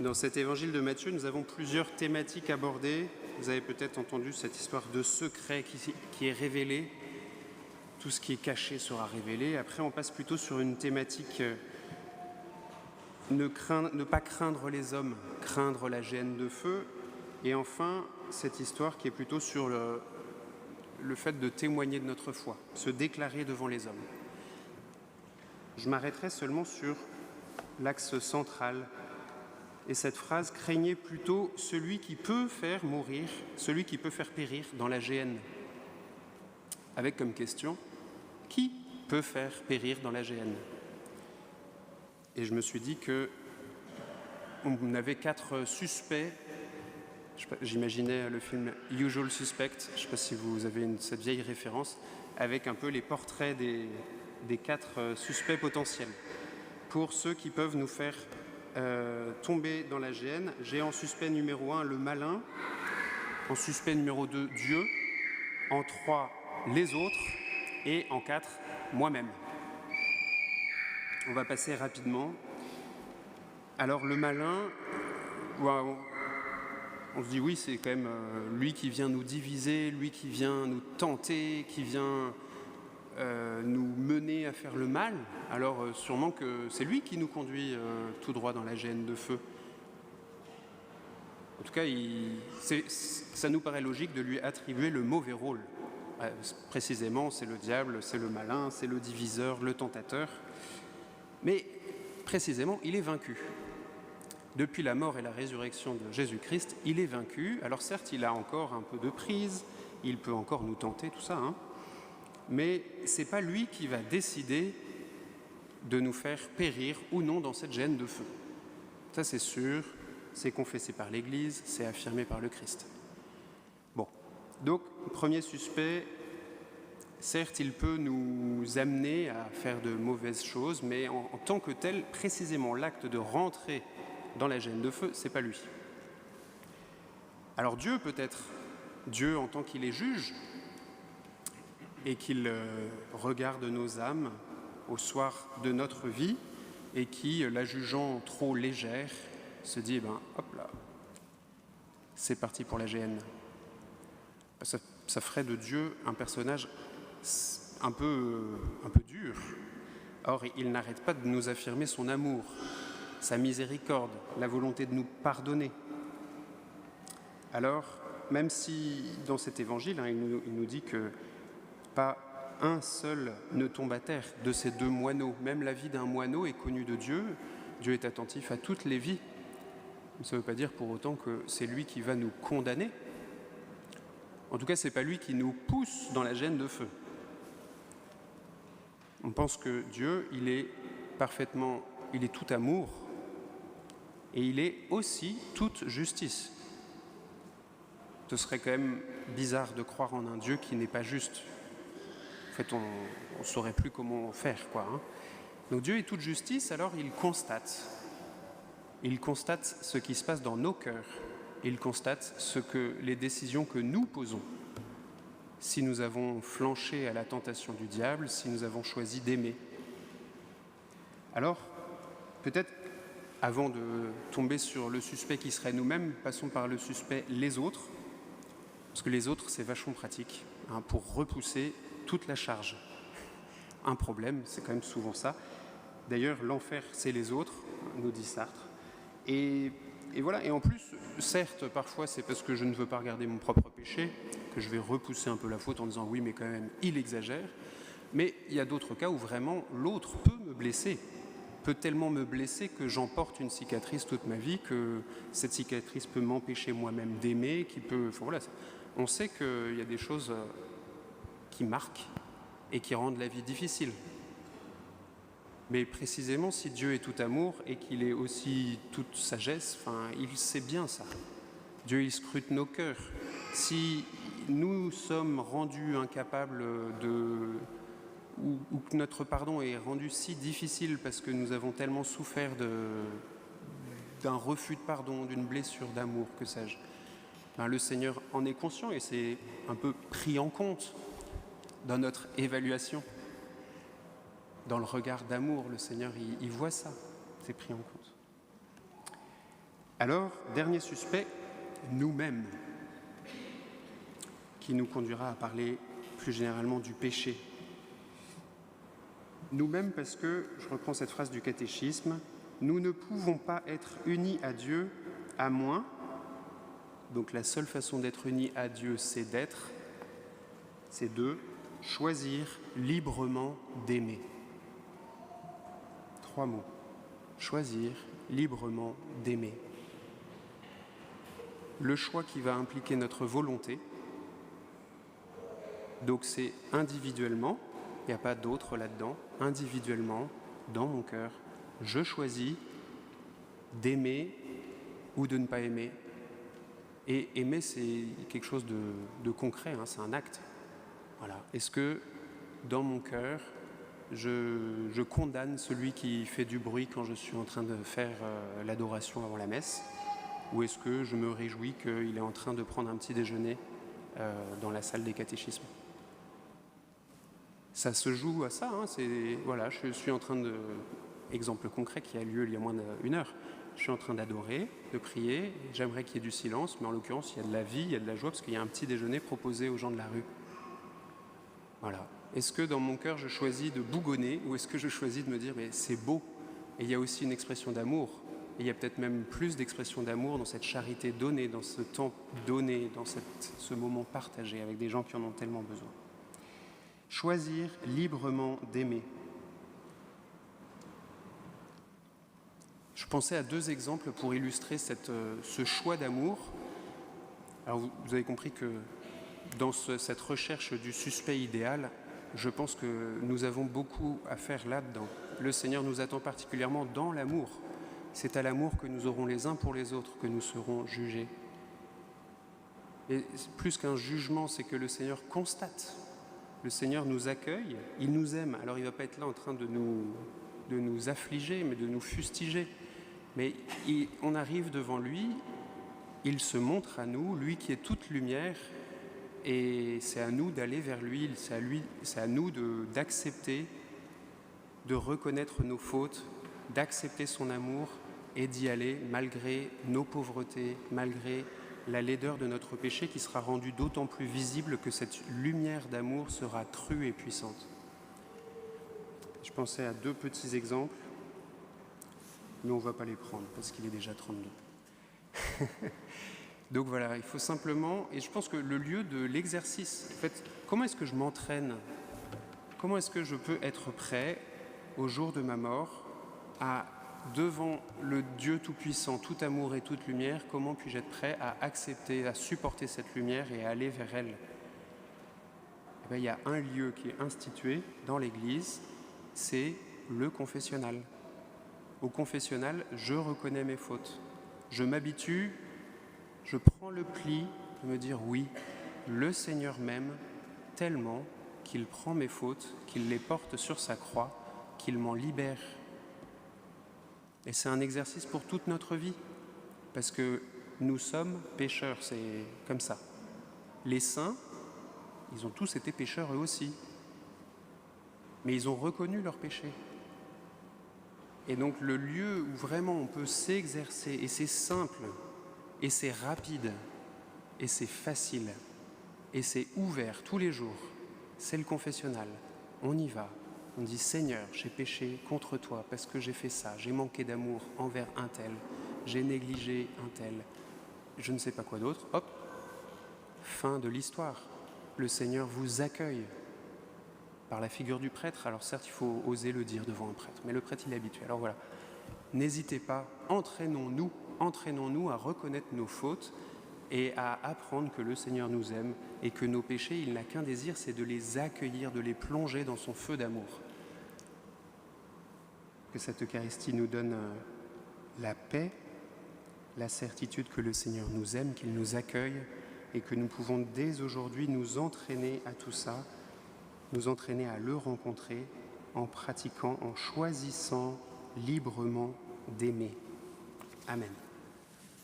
Dans cet évangile de Matthieu, nous avons plusieurs thématiques abordées. Vous avez peut-être entendu cette histoire de secret qui est révélé. Tout ce qui est caché sera révélé. Après, on passe plutôt sur une thématique ne pas craindre les hommes, craindre la géhenne de feu. Et enfin, cette histoire qui est plutôt sur le fait de témoigner de notre foi, se déclarer devant les hommes. Je m'arrêterai seulement sur l'axe central. Et cette phrase, craignez plutôt celui qui peut faire mourir, celui qui peut faire périr dans la géhenne. Avec comme question, qui peut faire périr dans la géhenne? Et je me suis dit qu'on avait 4 suspects. J'imaginais le film Usual Suspect, je ne sais pas si vous avez cette vieille référence, avec un peu les portraits des 4 suspects potentiels. Pour ceux qui peuvent nous faire tomber dans la géhenne, j'ai en suspect numéro 1 le malin, en suspect numéro 2 Dieu, en 3 les autres et en 4 moi-même. On va passer rapidement. Alors le malin, on se dit oui, c'est quand même lui qui vient nous diviser, lui qui vient nous tenter, qui vient nous mener à faire le mal. Alors sûrement que c'est lui qui nous conduit tout droit dans la géhenne de feu. En tout cas, ça nous paraît logique de lui attribuer le mauvais rôle. Précisément, c'est le diable, c'est le malin, c'est le diviseur, le tentateur. Mais précisément, il est vaincu. Depuis la mort et la résurrection de Jésus-Christ, il est vaincu. Alors certes, il a encore un peu de prise, il peut encore nous tenter, tout ça, mais ce n'est pas lui qui va décider de nous faire périr ou non dans cette géhenne de feu. Ça, c'est sûr, c'est confessé par l'Église, c'est affirmé par le Christ. Bon, donc, premier suspect, certes, il peut nous amener à faire de mauvaises choses, mais en tant que tel, précisément l'acte de rentrer dans la géhenne de feu, c'est pas lui. Alors Dieu peut-être, Dieu en tant qu'il est juge, et qu'il regarde nos âmes au soir de notre vie, et qui, la jugeant trop légère, se dit, hop là, c'est parti pour la géhenne. Ça ferait de Dieu un personnage un peu dur. Or, il n'arrête pas de nous affirmer son amour, sa miséricorde, la volonté de nous pardonner. Alors, même si dans cet évangile, il nous dit que pas un seul ne tombe à terre de ces 2 moineaux. Même la vie d'un moineau est connue de Dieu. Dieu est attentif à toutes les vies. Ça ne veut pas dire pour autant que c'est lui qui va nous condamner. En tout cas, ce n'est pas lui qui nous pousse dans la géhenne de feu. On pense que Dieu, il est tout amour et il est aussi toute justice. Ce serait quand même bizarre de croire en un Dieu qui n'est pas juste. En fait, on ne saurait plus comment faire, Donc Dieu est toute justice, alors il constate ce qui se passe dans nos cœurs. Il constate les décisions que nous posons. Si nous avons flanché à la tentation du diable, si nous avons choisi d'aimer. Alors, peut-être, avant de tomber sur le suspect qui serait nous-mêmes, passons par le suspect les autres, parce que les autres, c'est vachement pratique, pour repousser toute la charge. Un problème, c'est quand même souvent ça. D'ailleurs, l'enfer, c'est les autres, nous dit Sartre. Et voilà, et en plus, certes, parfois, c'est parce que je ne veux pas regarder mon propre péché, que je vais repousser un peu la faute en disant oui, mais quand même, il exagère. Mais il y a d'autres cas où vraiment l'autre peut me blesser, peut tellement me blesser que j'en porte une cicatrice toute ma vie, que cette cicatrice peut m'empêcher moi-même d'aimer, on sait qu'il y a des choses qui marquent et qui rendent la vie difficile. Mais précisément, si Dieu est tout amour et qu'il est aussi toute sagesse, il sait bien ça. Dieu, il scrute nos cœurs. Si nous sommes rendus incapables ou que notre pardon est rendu si difficile parce que nous avons tellement souffert d'un refus de pardon, d'une blessure d'amour, que sais-je, le Seigneur en est conscient et c'est un peu pris en compte dans notre évaluation. Dans le regard d'amour, le Seigneur, il voit ça, c'est pris en compte. Alors, dernier suspect, nous-mêmes, qui nous conduira à parler plus généralement du péché. Nous-mêmes parce que, je reprends cette phrase du catéchisme, nous ne pouvons pas être unis à Dieu à moins, donc la seule façon d'être unis à Dieu, c'est de choisir librement d'aimer. 3 mots. Choisir librement d'aimer. Le choix qui va impliquer notre volonté, donc c'est individuellement, il n'y a pas d'autre là-dedans, individuellement, dans mon cœur, je choisis d'aimer ou de ne pas aimer. Et aimer, c'est quelque chose de concret, hein, c'est un acte. Voilà. Est-ce que, dans mon cœur, je condamne celui qui fait du bruit quand je suis en train de faire l'adoration avant la messe? Ou est-ce que je me réjouis qu'il est en train de prendre un petit déjeuner dans la salle des catéchismes? Ça se joue à ça, hein, voilà, je suis en train de... Exemple concret qui a lieu il y a moins d'1 heure. Je suis en train d'adorer, de prier, j'aimerais qu'il y ait du silence, mais en l'occurrence, il y a de la vie, il y a de la joie, parce qu'il y a un petit déjeuner proposé aux gens de la rue. Voilà. Est-ce que dans mon cœur, je choisis de bougonner, ou est-ce que je choisis de me dire, mais c'est beau, et il y a aussi une expression d'amour, et il y a peut-être même plus d'expression d'amour dans cette charité donnée, dans ce temps donné, dans ce moment partagé avec des gens qui en ont tellement besoin. Choisir librement d'aimer. Je pensais à 2 exemples pour illustrer ce choix d'amour. Alors vous avez compris que dans cette recherche du suspect idéal, je pense que nous avons beaucoup à faire là-dedans. Le Seigneur nous attend particulièrement dans l'amour. C'est à l'amour que nous aurons les uns pour les autres que nous serons jugés. Et plus qu'un jugement, c'est que le Seigneur constate. Le Seigneur nous accueille, il nous aime. Alors il ne va pas être là en train de nous affliger, mais de nous fustiger. Mais on arrive devant lui, il se montre à nous, lui qui est toute lumière, et c'est à nous d'aller vers lui, c'est à nous d'accepter, de reconnaître nos fautes, d'accepter son amour et d'y aller malgré nos pauvretés, malgré la laideur de notre péché qui sera rendue d'autant plus visible que cette lumière d'amour sera crue et puissante. Je pensais à 2 petits exemples, mais on ne va pas les prendre parce qu'il est déjà 32. Donc voilà, il faut simplement, et je pense que le lieu de l'exercice, en fait, comment est-ce que je m'entraîne? Comment est-ce que je peux être prêt au jour de ma mort devant le Dieu tout-puissant, tout amour et toute lumière, comment puis-je être prêt à accepter, à supporter cette lumière et à aller vers elle? Eh bien, il y a un lieu qui est institué dans l'Église, c'est le confessionnal. Au confessionnal, je reconnais mes fautes. Je m'habitue, je prends le pli de me dire oui, le Seigneur m'aime tellement qu'il prend mes fautes, qu'il les porte sur sa croix, qu'il m'en libère. Et c'est un exercice pour toute notre vie, parce que nous sommes pécheurs, c'est comme ça. Les saints, ils ont tous été pécheurs eux aussi, mais ils ont reconnu leur péché. Et donc le lieu où vraiment on peut s'exercer, et c'est simple, et c'est rapide, et c'est facile, et c'est ouvert tous les jours, c'est le confessionnal. On y va. On dit « Seigneur, j'ai péché contre toi parce que j'ai fait ça, j'ai manqué d'amour envers un tel, j'ai négligé un tel, je ne sais pas quoi d'autre. » Hop, fin de l'histoire. Le Seigneur vous accueille par la figure du prêtre. Alors certes, il faut oser le dire devant un prêtre, mais le prêtre, il est habitué. Alors voilà, n'hésitez pas, entraînons-nous à reconnaître nos fautes et à apprendre que le Seigneur nous aime et que nos péchés, il n'a qu'un désir, c'est de les accueillir, de les plonger dans son feu d'amour. Que cette Eucharistie nous donne la paix, la certitude que le Seigneur nous aime, qu'il nous accueille et que nous pouvons dès aujourd'hui nous entraîner à tout ça, nous entraîner à le rencontrer en pratiquant, en choisissant librement d'aimer. Amen.